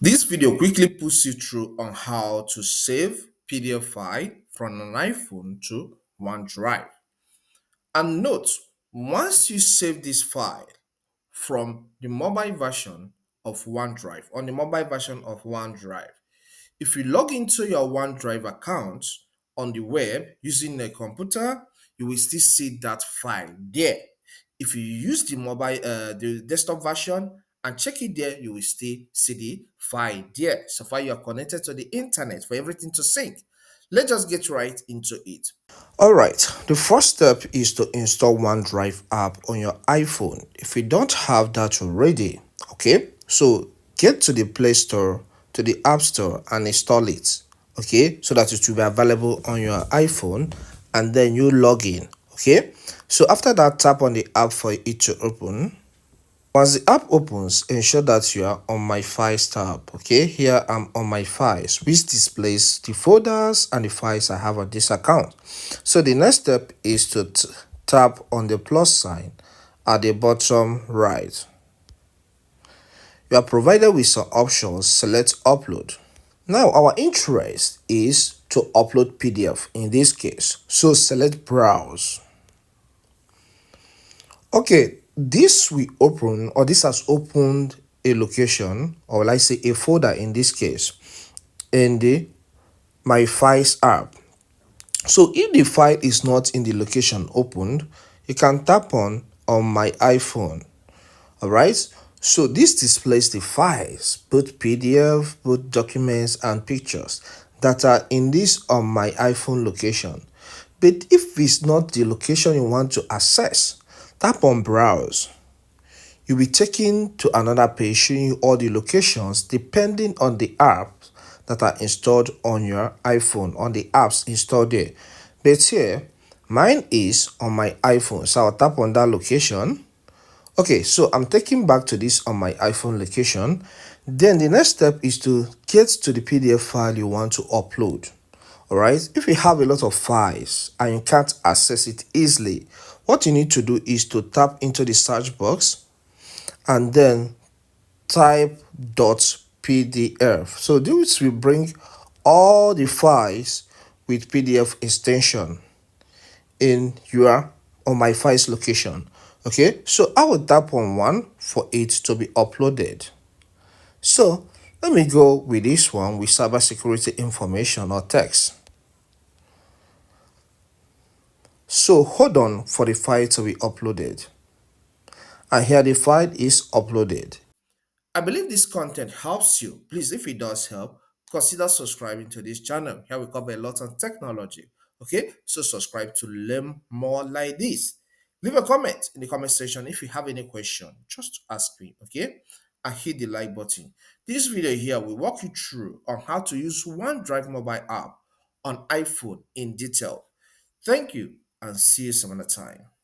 This video quickly puts you through on how to save PDF file from an iPhone to OneDrive. And note, once you save this file from the mobile version of OneDrive, on the mobile version of OneDrive, if you log into your OneDrive account on the web using a computer, you will still see that file there. If you use the desktop version and check it there, you will still see the file there. So far, you are connected to the internet for everything to sync. Let's just get right into it. All right, the first step is to install OneDrive app on your iPhone. If you don't have that already, okay, so get to the Play Store, to the App Store and install it, okay, so that it will be available on your iPhone and then you log in, okay. So after that, tap on the app for it to open. Once the app opens, ensure that you are on My Files tab. Okay, here I'm on My Files, which displays the folders and the files I have on this account. So the next step is to tap on the plus sign at the bottom right. You are provided with some options. Select Upload. Now our interest is to upload PDF in this case. So select Browse. Okay, this will open, or this has opened a location, or let's say a folder in this case, in the My Files app. So if the file is not in the location opened, you can tap on My iPhone. All right. So this displays the files, both PDF, both documents and pictures that are in this on My iPhone location. But if it's not the location you want to access, tap on Browse. You'll be taken to another page showing you all the locations depending on the apps that are installed on your iPhone, on the apps installed there. But here, mine is on my iPhone, so I'll tap on that location. Okay, so I'm taking back to this on my iPhone location. Then the next step is to get to the PDF file you want to upload. All right, if you have a lot of files and you can't access it easily, what you need to do is to tap into the search box and then type .pdf. So this will bring all the files with PDF extension in your on my files location. Okay, so I will tap on one for it to be uploaded. So let me go with this one with cybersecurity information or text. So hold on for the file to be uploaded. And here the file is uploaded. I believe this content helps you. Please, if it does help, consider subscribing to this channel. Here we cover a lot on technology. Okay, so subscribe to learn more like this. Leave a comment in the comment section if you have any question. Just ask me, okay? And hit the like button. This video here will walk you through on how to use OneDrive mobile app on iPhone in detail. Thank you and see you some other time.